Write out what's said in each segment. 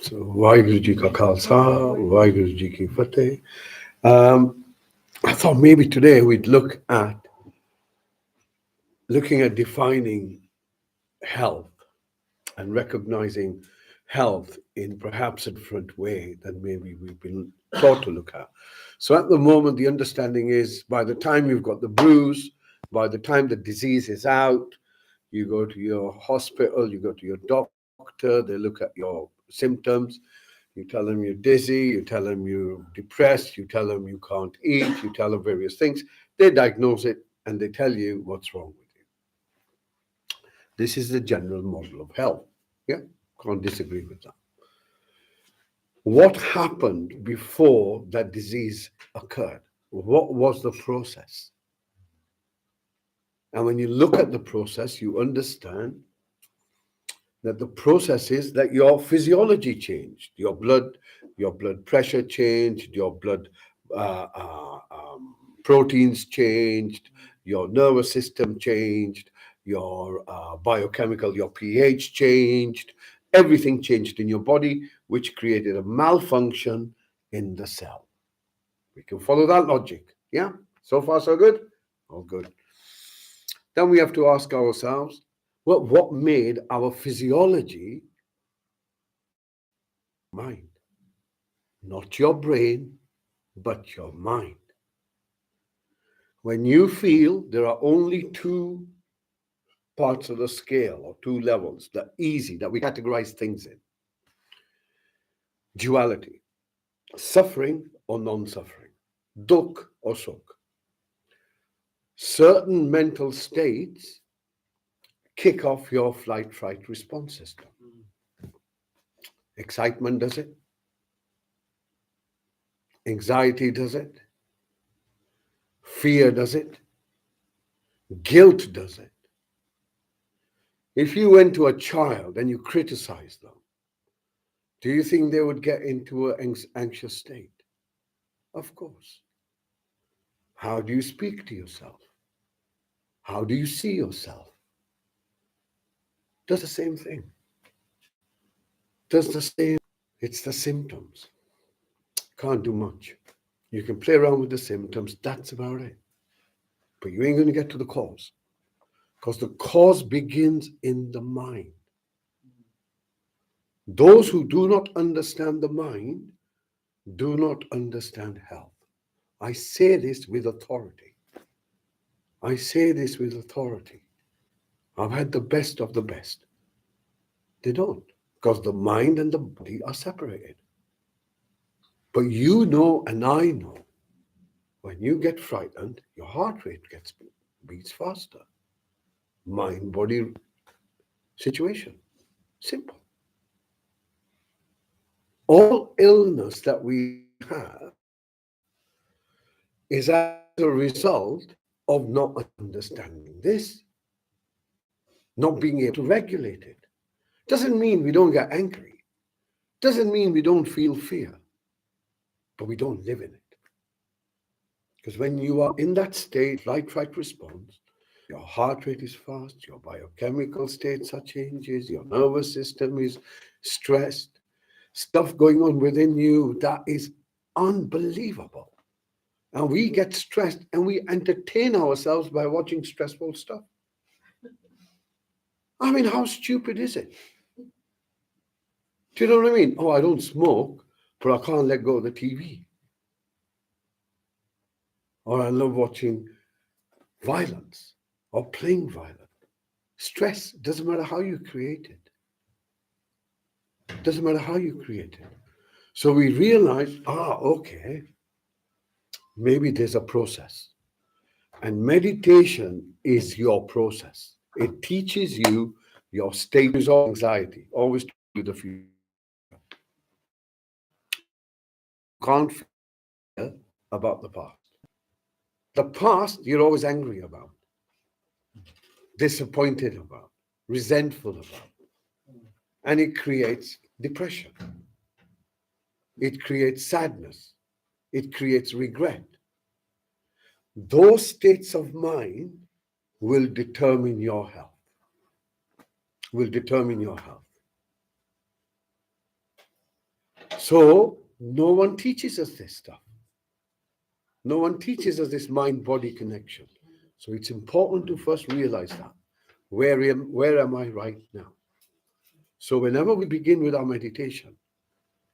So, Vaheguru Ji Ka Khalsa, Vaheguru Ji Ki Fateh. I thought maybe today we'd looking at defining health and recognizing health in perhaps a different way than maybe we've been taught to look at. So at the moment, the understanding is by the time you've got the bruise, by the time the disease is out, you go to your hospital, you go to your doctor, they look at your symptoms, you tell them you're dizzy, you tell them you're depressed, you tell them you can't eat, you tell them various things. They diagnose it and they tell you what's wrong with you. This is the general model of health. Yeah, can't disagree with that. What happened before that disease occurred? What was the process? And when you look at the process, you understand that the process is that your physiology changed, your blood pressure changed, your blood uh, uh, um, proteins changed, your nervous system changed, your biochemical, your pH changed, everything changed in your body, which created a malfunction in the cell. We can follow that logic. Yeah? So far, so good? All good. Then we have to ask ourselves, well, what made our physiology mind? Not your brain, but your mind. When you feel, there are only two parts of the scale or two levels that easy that we categorize things in. Duality, suffering or non-suffering, dukh or sukh. Certain mental states kick off your flight-fight response system. Excitement does it. Anxiety does it. Fear does it. Guilt does it. If you went to a child and you criticized them, do you think they would get into an anxious state? Of course. How do you speak to yourself? How do you see yourself? Does the same thing. Does the same. It's the symptoms. Can't do much. You can play around with the symptoms. That's about it. But you ain't going to get to the cause. Because the cause begins in the mind. Those who do not understand the mind do not understand health. I say this with authority. I say this with authority. I've had the best of the best. They don't, because the mind and the body are separated. But you know and I know, when you get frightened, your heart rate beats faster. Mind-body situation. Simple. All illness that we have is as a result of not understanding this, not being able to regulate it. Doesn't mean we don't get angry. Doesn't mean we don't feel fear, but we don't live in it. Because when you are in that state, fight response, your heart rate is fast, your biochemical states are changes, your nervous system is stressed, stuff going on within you that is unbelievable. And we get stressed and we entertain ourselves by watching stressful stuff. I mean, how stupid is it? Do you know what I mean? Oh, I don't smoke, but I can't let go of the TV. Or I love watching violence or playing violence. Stress doesn't matter how you create it. Doesn't matter how you create it. So we realize, okay, maybe there's a process. And meditation is your process. It teaches you your stages of anxiety. Always to the future. You can't fear about the past. The past, you're always angry about, disappointed about, resentful about. And it creates depression. It creates sadness. It creates regret. Those states of mind will determine your health. Will determine your health. So no one teaches us this stuff. No one teaches us this mind-body connection. So it's important to first realize that. Where am I right now? So whenever we begin with our meditation,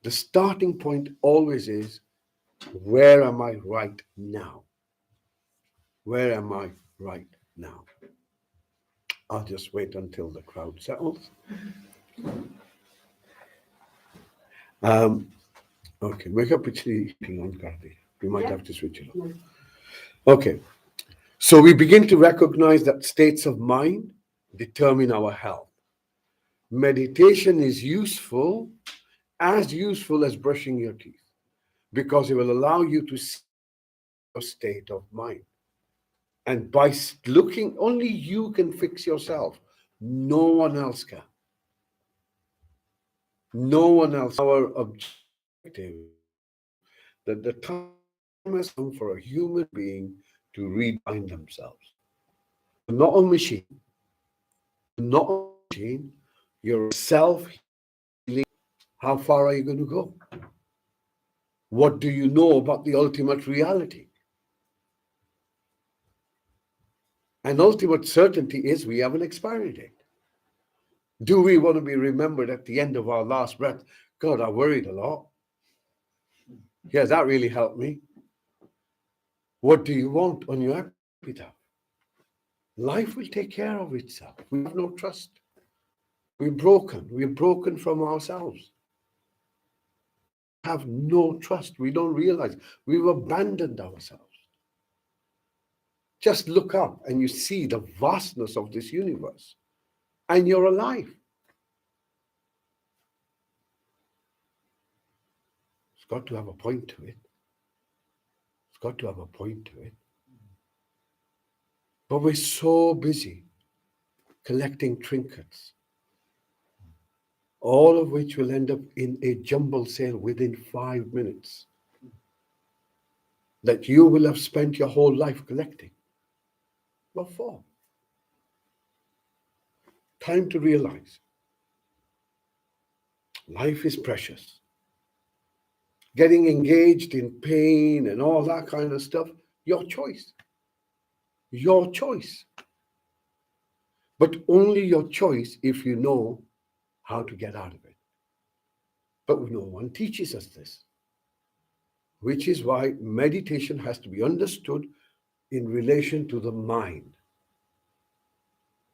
the starting point always is, where am I right now? Where am I right now? I'll just wait until the crowd settles. Okay, wake up actually heating on, Karthi. We might have to switch it off. Okay, so we begin to recognize that states of mind determine our health. Meditation is useful as brushing your teeth, because it will allow you to see your state of mind. And by looking, only you can fix yourself. No one else can. No one else. Our objective that the time has come for a human being to redefine themselves. You're not a machine. You're not a machine. You're a self-healing. How far are you going to go? What do you know about the ultimate reality? And ultimate certainty is we have an expiry date. Do we want to be remembered at the end of our last breath? God, I worried a lot. Yeah, that really helped me. What do you want on your epitaph? Life will take care of itself. We have no trust. We're broken. We're broken from ourselves. We have no trust. We don't realize we've abandoned ourselves. Just look up and you see the vastness of this universe. And you're alive. It's got to have a point to it. It's got to have a point to it. But we're so busy collecting trinkets, all of which will end up in a jumble sale within 5 minutes, that you will have spent your whole life collecting. What for? Time to realize life is precious. Getting engaged in pain and all that kind of stuff, your choice. Your choice. But only your choice if you know how to get out of it. But no one teaches us this, which is why meditation has to be understood in relation to the mind.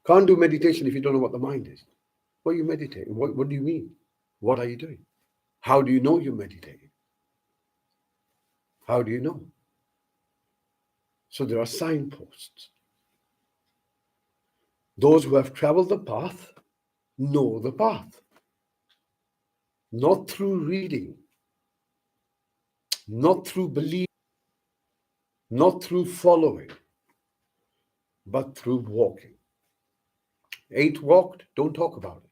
Can't do meditation if you don't know what the mind is. What are you meditating? What do you mean? What are you doing? How do you know you're meditating? How do you know? So there are signposts. Those who have traveled the path know the path. Not through reading, not through belief, not through following, but through walking. Ain't walked, don't talk about it.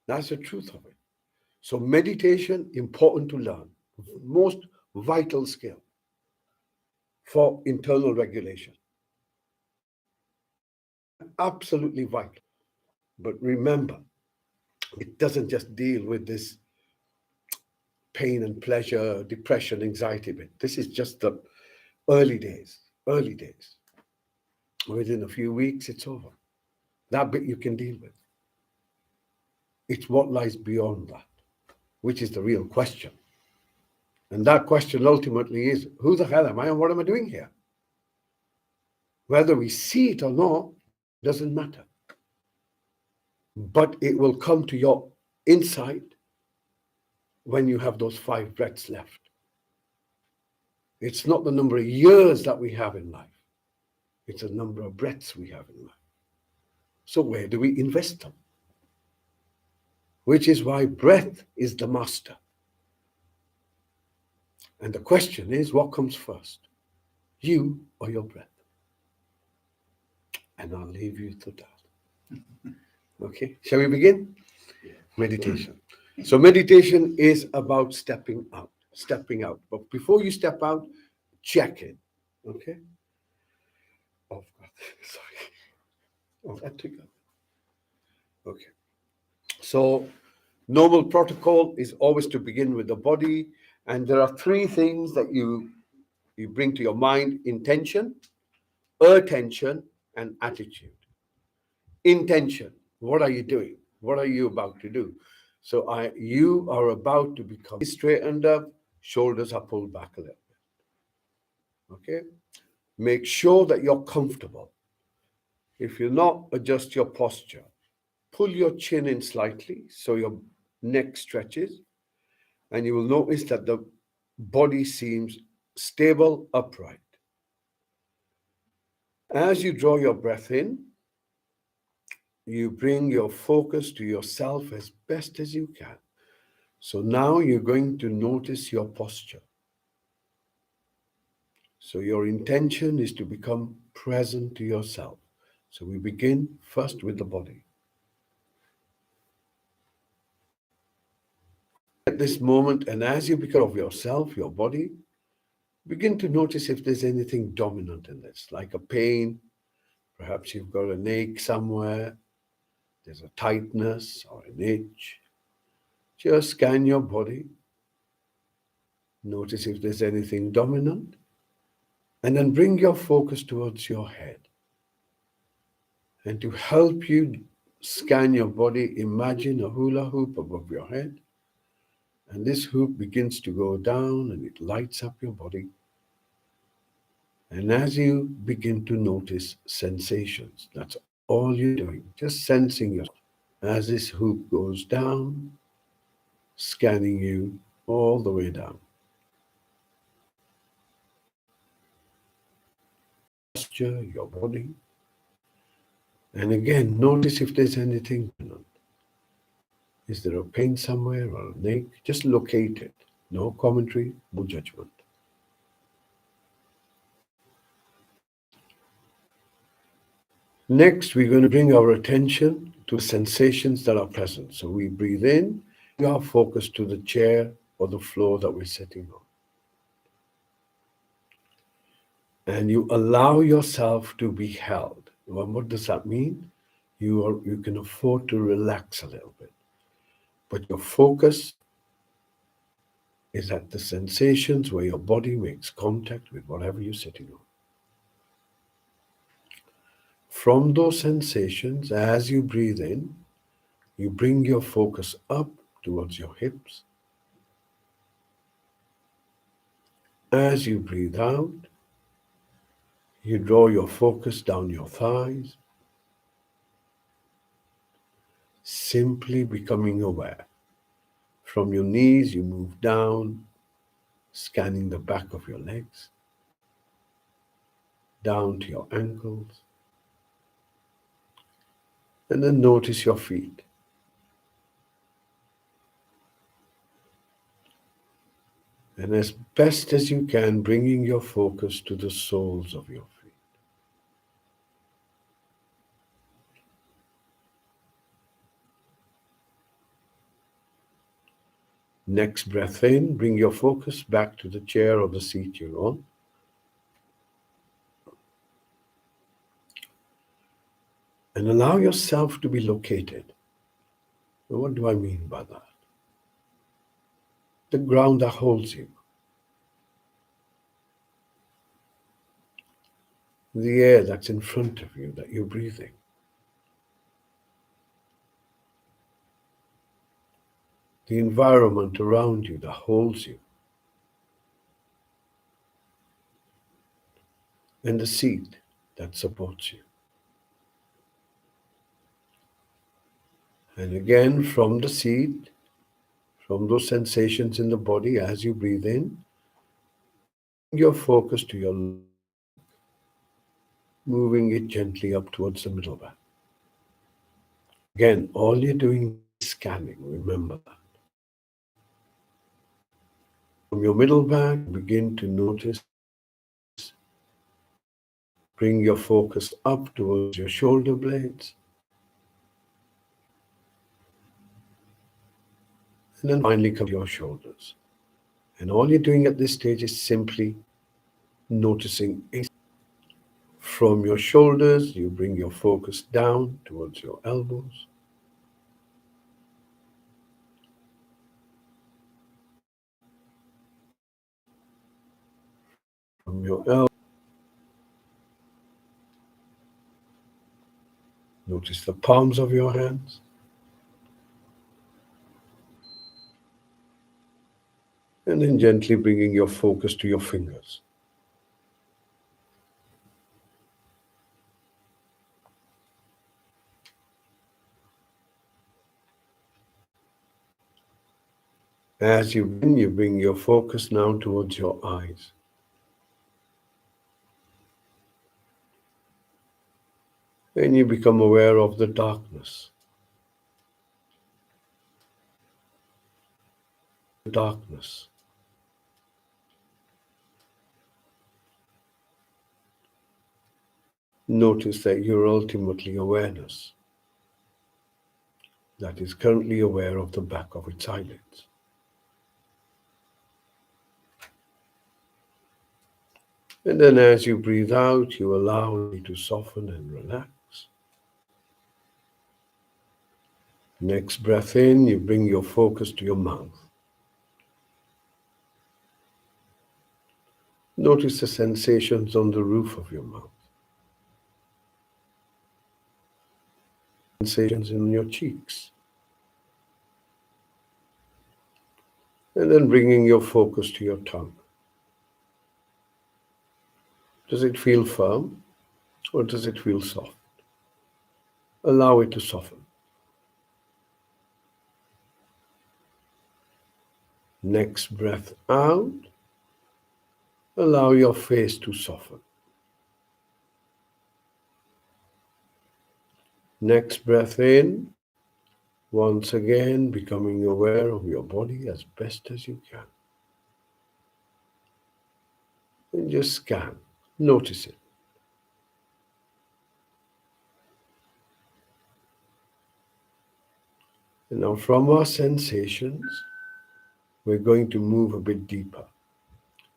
That's the truth of it. So meditation, important to learn. Most vital skill for internal regulation. Absolutely vital. But remember, it doesn't just deal with this pain and pleasure, depression, anxiety bit. This is just the early days. Early days. Within a few weeks, it's over. That bit you can deal with. It's what lies beyond that, which is the real question. And that question ultimately is, who the hell am I and what am I doing here? Whether we see it or not, doesn't matter. But it will come to your insight when you have those 5 breaths left. It's not the number of years that we have in life. It's the number of breaths we have in life. So where do we invest them? Which is why breath is the master. And the question is, what comes first? You or your breath? And I'll leave you to that. Okay, shall we begin? Meditation. So meditation is about stepping out. But before you step out, check in. Okay? Oh, God. Sorry. Oh, that took up. Okay. So Normal protocol is always to begin with the body, and there are three things that you bring to your mind: intention, attention, and attitude. Intention. What are you doing? What are you about to do? So you are about to become straightened up, shoulders are pulled back a little. Okay? Make sure that you're comfortable. If you're not, adjust your posture. Pull your chin in slightly so your neck stretches, and you will notice that the body seems stable, upright. As you draw your breath in, you bring your focus to yourself as best as you can. So now you're going to notice your posture. So your intention is to become present to yourself. So we begin first with the body. At this moment, and as you become of yourself, your body, begin to notice if there's anything dominant in this, like a pain. Perhaps you've got an ache somewhere, there's a tightness or an itch. Just scan your body, notice if there's anything dominant, and then bring your focus towards your head. And to help you scan your body, imagine a hula hoop above your head. And this hoop begins to go down and it lights up your body. And as you begin to notice sensations, that's all you're doing, just sensing yourself. As this hoop goes down, scanning you all the way down. Posture, your body. And again, notice if there's anything. Is there a pain somewhere or an ache? Just locate it. No commentary, no judgment. Next, we're going to bring our attention to the sensations that are present. So we breathe in, bring our focus to the chair or the floor that we're sitting on. And you allow yourself to be held. Well, what does that mean? You can afford to relax a little bit. But your focus is at the sensations where your body makes contact with whatever you're sitting on. From those sensations, as you breathe in, you bring your focus up towards your hips. As you breathe out, you draw your focus down your thighs, simply becoming aware. From your knees, you move down, scanning the back of your legs, down to your ankles, and then notice your feet. And as best as you can, bringing your focus to the soles of your feet. Next breath in, bring your focus back to the chair or the seat you're on. And allow yourself to be located. Now, what do I mean by that? The ground that holds you, the air that's in front of you that you're breathing, the environment around you that holds you, and the seat that supports you. And again, from the seat, from those sensations in the body as you breathe in, bring your focus to your lower back, moving it gently up towards the middle back. Again, all you're doing is scanning, remember that. From your middle back, begin to notice, bring your focus up towards your shoulder blades, and then finally come to your shoulders. And all you're doing at this stage is simply noticing. From your shoulders, you bring your focus down towards your elbows. from your elbow. Notice the palms of your hands. And then gently bringing your focus to your fingers. As you bring your focus now towards your eyes. And you become aware of the darkness. Darkness. Notice that you're ultimately awareness that is currently aware of the back of its eyelids. And then as you breathe out, you allow it to soften and relax. Next breath in, you bring your focus to your mouth. Notice the sensations on the roof of your mouth. Sensations in your cheeks. And then bringing your focus to your tongue. Does it feel firm or does it feel soft? Allow it to soften. Next breath out, allow your face to soften. Next breath in, once again becoming aware of your body as best as you can. And just scan, notice it. And now from our sensations, we're going to move a bit deeper.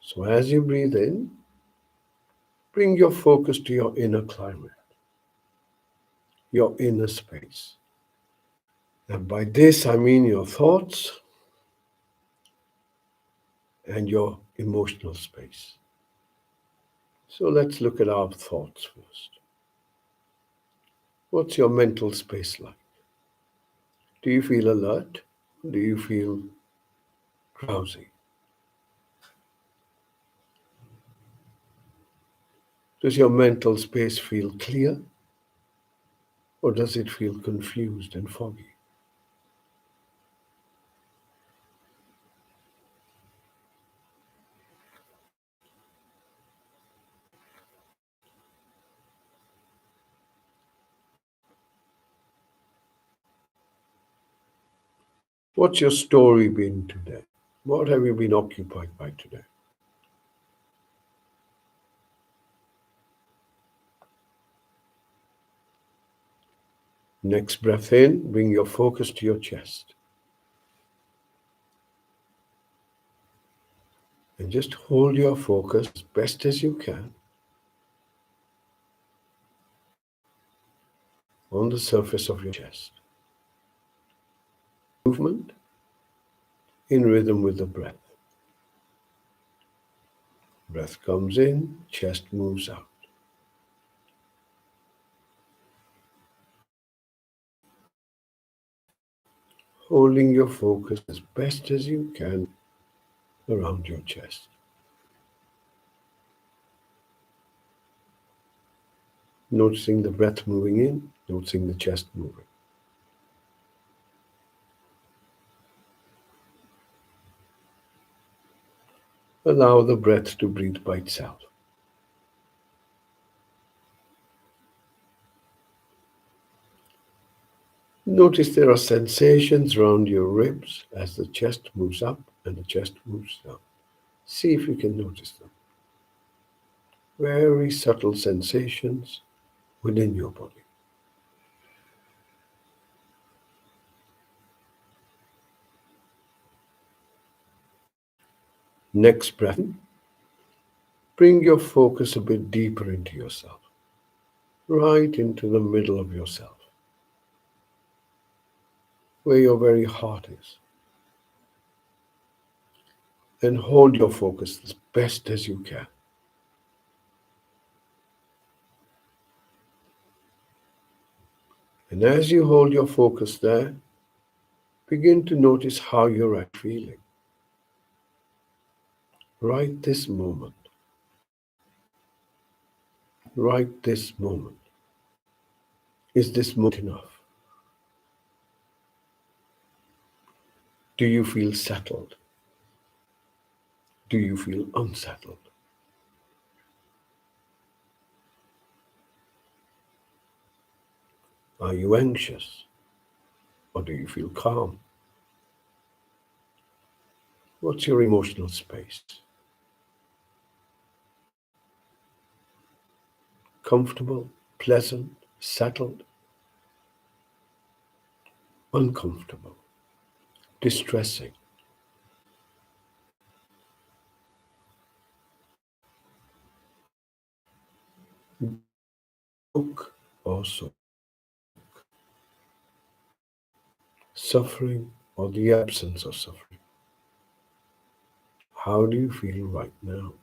So as you breathe in, bring your focus to your inner climate, your inner space. And by this, I mean your thoughts and your emotional space. So let's look at our thoughts first. What's your mental space like? Do you feel alert? Do you feel drowsy? Does your mental space feel clear? Or does it feel confused and foggy? What's your story been today? What have you been occupied by today? Next breath in, bring your focus to your chest. And just hold your focus as best as you can on the surface of your chest. Movement in rhythm with the breath. Breath comes in, chest moves out. Holding your focus as best as you can around your chest. Noticing the breath moving in, noticing the chest moving. Allow the breath to breathe by itself. Notice there are sensations around your ribs as the chest moves up and the chest moves down. See if you can notice them. Very subtle sensations within your body. Next breath, bring your focus a bit deeper into yourself, right into the middle of yourself, where your very heart is. And hold your focus as best as you can. And as you hold your focus there, begin to notice how you're feeling right this moment, right this moment. Is this moment enough? Do you feel settled? Do you feel unsettled? Are you anxious or do you feel calm? What's your emotional space? Comfortable, pleasant, settled, uncomfortable, distressing, broke or so, suffering or the absence of suffering? How do you feel right now?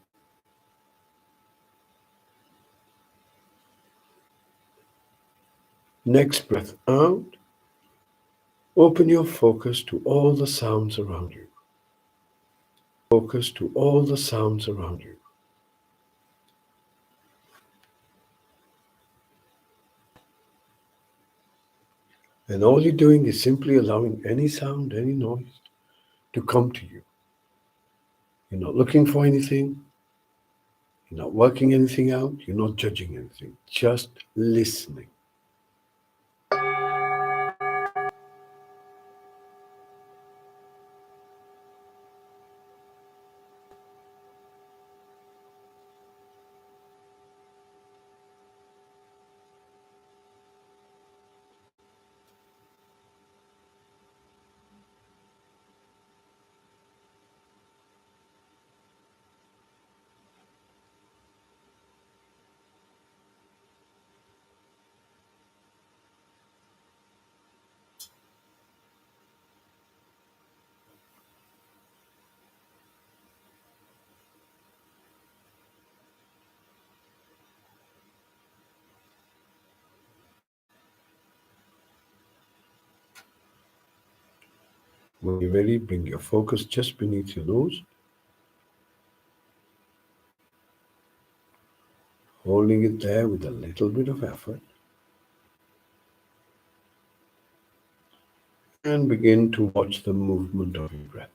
Next breath out, open your focus to all the sounds around you. Focus to all the sounds around you. And all you're doing is simply allowing any sound, any noise to come to you. You're not looking for anything. You're not working anything out. You're not judging anything. Just listening. When you're ready, bring your focus just beneath your nose, holding it there with a little bit of effort, and begin to watch the movement of your breath.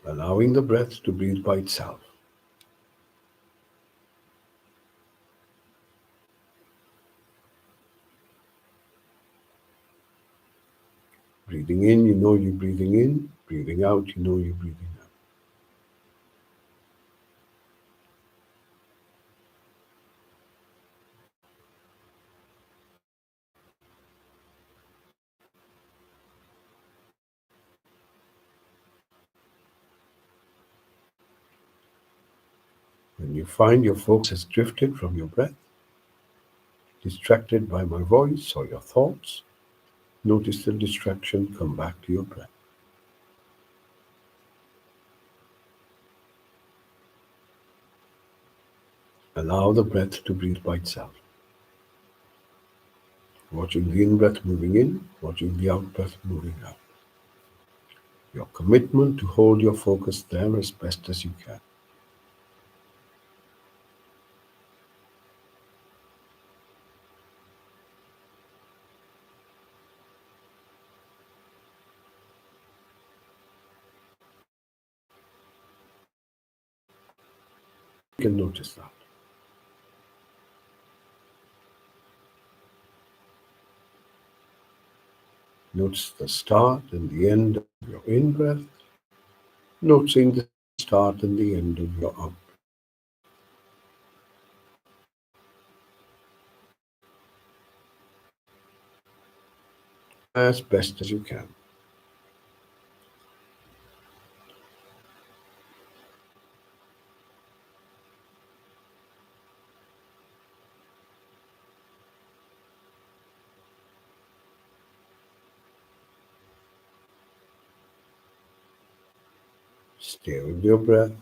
Allowing the breath to breathe by itself. Breathing in, you know you're breathing in. Breathing out, you know you're breathing out. When you find your focus has drifted from your breath, distracted by my voice or your thoughts, notice the distraction, come back to your breath. Allow the breath to breathe by itself. Watching the in-breath moving in, watching the out-breath moving out. Your commitment to hold your focus there as best as you can. You can notice that. Notice the start and the end of your in-breath, noticing the start and the end of your out. As best as you can. Stay with your breath.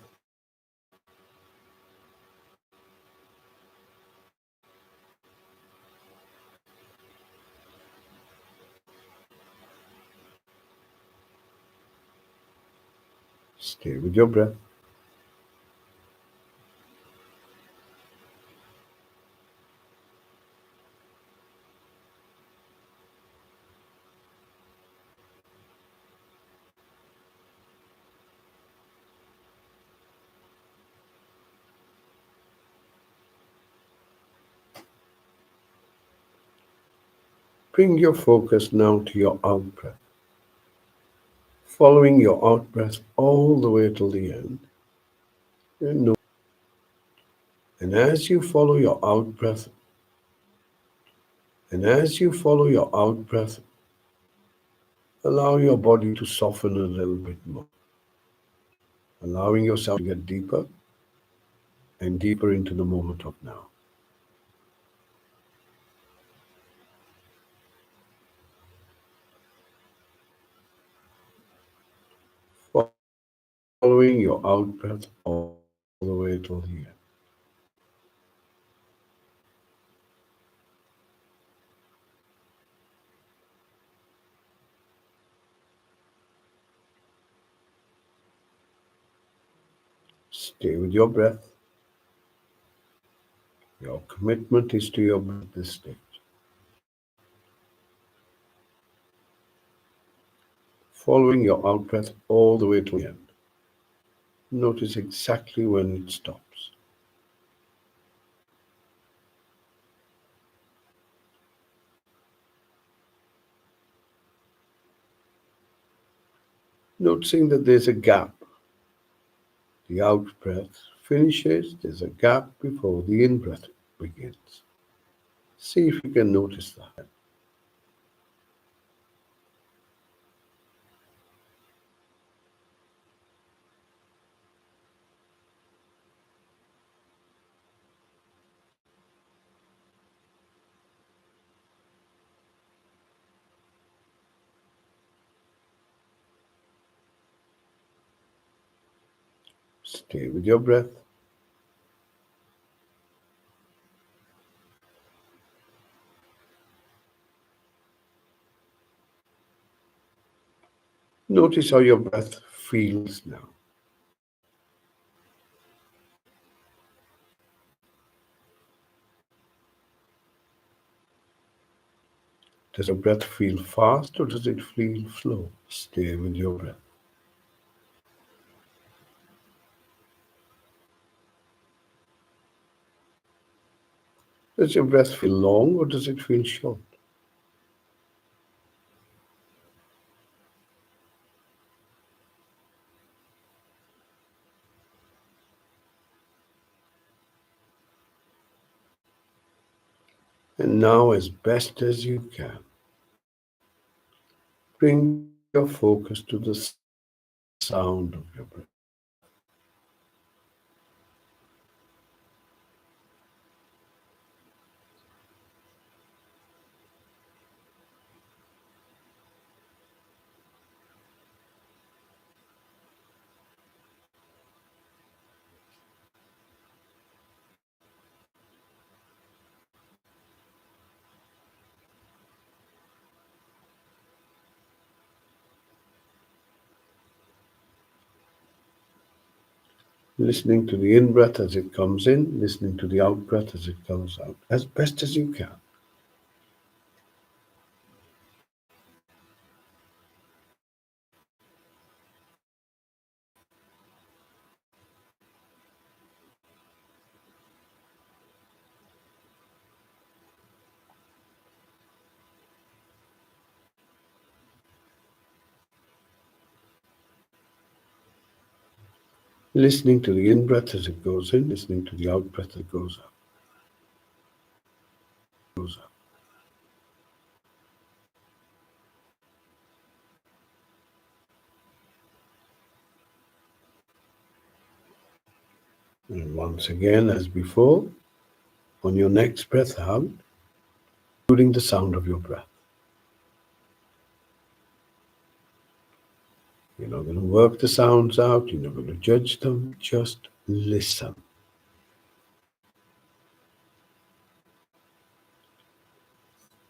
Stay with your breath. Bring your focus now to your out breath, following your out breath all the way till the end. And as you follow your out breath, and as you follow your out breath, allow your body to soften a little bit more, allowing yourself to get deeper and deeper into the moment of now. Following your out breath all the way till the end. Stay with your breath. Your commitment is to your breath at this stage. Following your out breath all the way to the end. Notice exactly when it stops. Noticing that there's a gap. The out breath finishes, there's a gap before the in breath begins. See if you can notice that. Stay with your breath. Notice how your breath feels now. Does your breath feel fast or does it feel slow? Stay with your breath. Does your breath feel long or does it feel short? And now, as best as you can, bring your focus to the sound of your breath. Listening to the in breath as it comes in, listening to the out breath as it goes out, as best as you can. Listening to the in breath as it goes in, listening to the out breath as it goes out. And once again, as before, on your next breath out, including the sound of your breath. You're not going to work the sounds out, you're not going to judge them, just listen.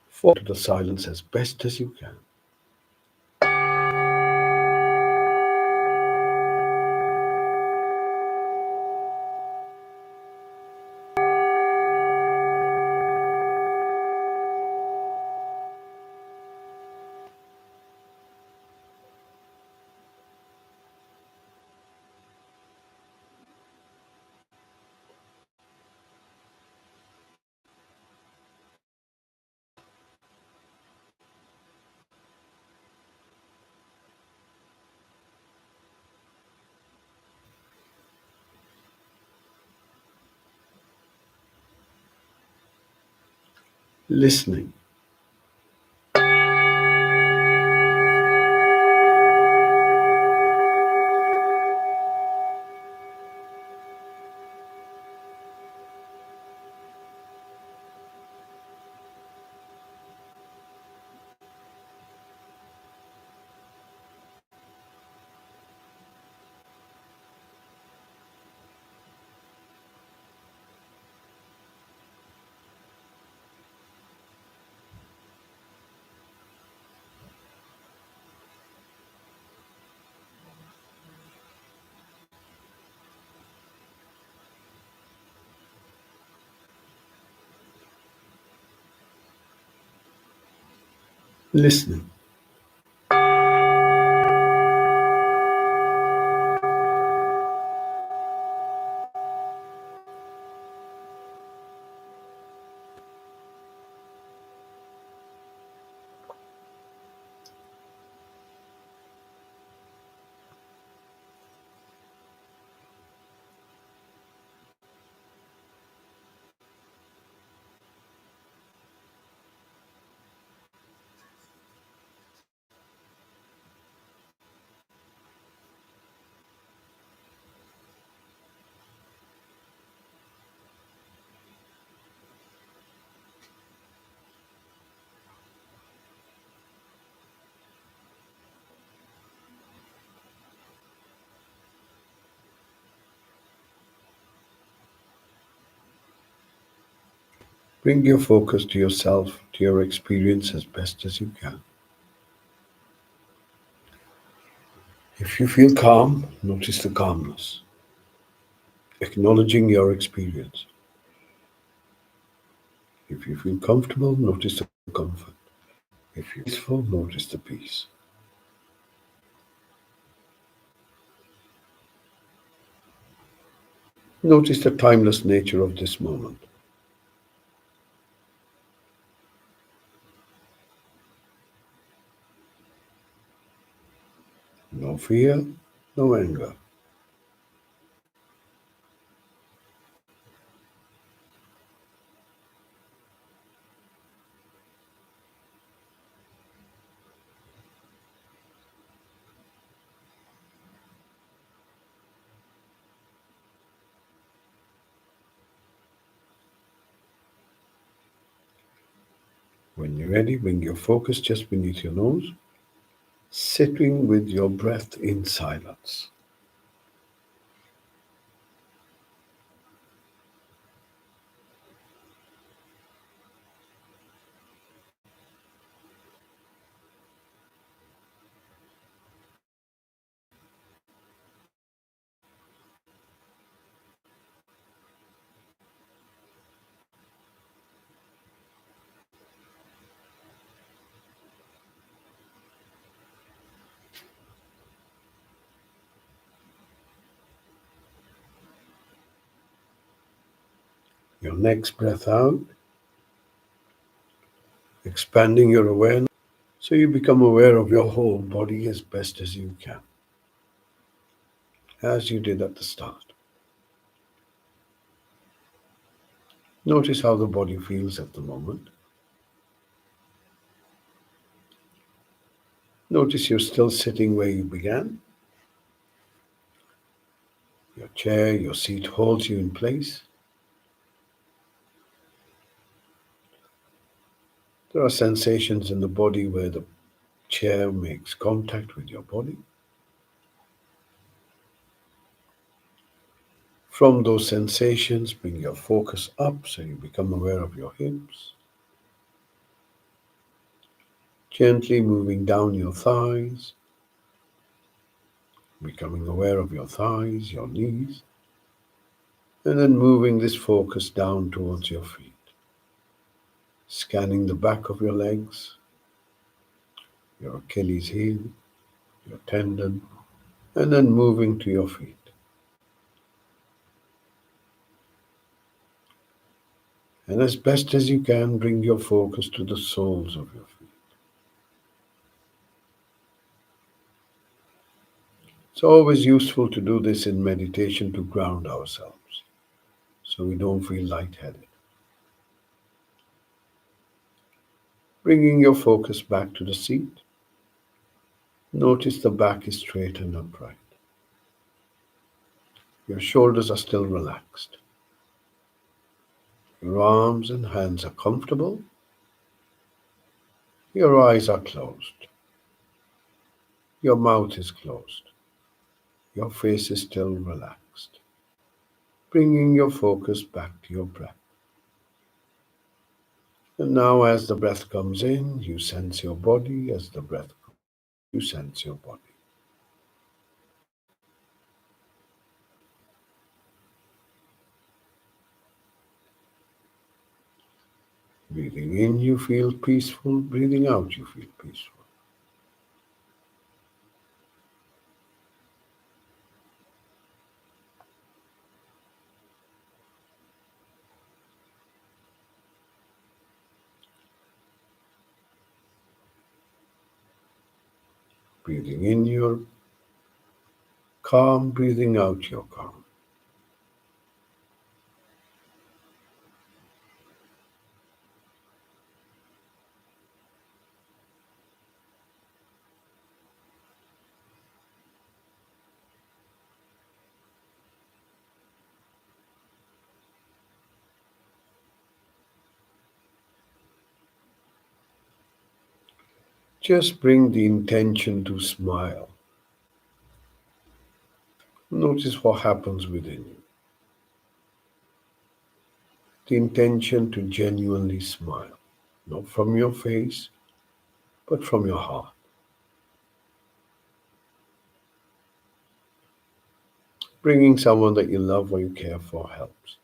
Fall to the silence as best as you can. listening, listening. Bring your focus to yourself, to your experience as best as you can. If you feel calm, notice the calmness, acknowledging your experience. If you feel comfortable, notice the comfort. If you're peaceful, notice the peace. Notice the timeless nature of this moment. No fear, no anger. When you're ready, bring your focus just beneath your nose, sitting with your breath in silence. Your next breath out, expanding your awareness so you become aware of your whole body as best as you can, as you did at the start. Notice how the body feels at the moment. Notice you're still sitting where you began. Your chair, your seat holds you in place. There are sensations in the body where the chair makes contact with your body. From those sensations, bring your focus up so you become aware of your hips, gently moving down your thighs, becoming aware of your thighs, your knees, and then moving this focus down towards your feet, scanning the back of your legs, your Achilles heel, your tendon, and then moving to your feet. And as best as you can, bring your focus to the soles of your feet. It's always useful to do this in meditation to ground ourselves so we don't feel lightheaded. Bringing your focus back to the seat, notice the back is straight and upright. Your shoulders are still relaxed. Your arms and hands are comfortable. Your eyes are closed. Your mouth is closed. Your face is still relaxed. Bringing your focus back to your breath. And now, as the breath comes in, you sense your body. As the breath goes out, you sense your body. Breathing in, you feel peaceful. Breathing out, you feel peaceful. Breathing in, you're calm. Breathing out, you're calm. Just bring the intention to smile. Notice what happens within you. The intention to genuinely smile, not from your face, but from your heart. Bringing someone that you love or you care for helps.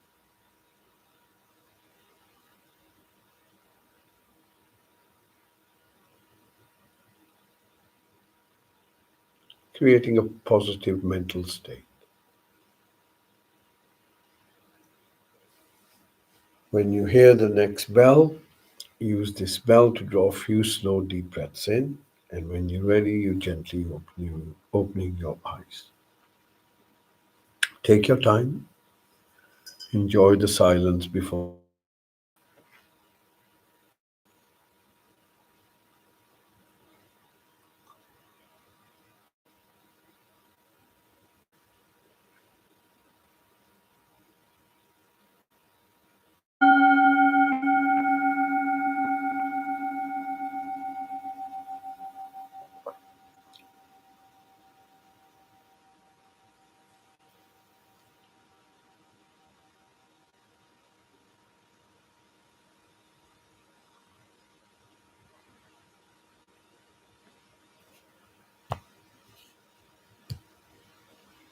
Creating a positive mental state. When you hear the next bell, use this bell to draw a few slow, deep breaths in, and when you're ready, you gently opening your eyes. Take your time, enjoy the silence before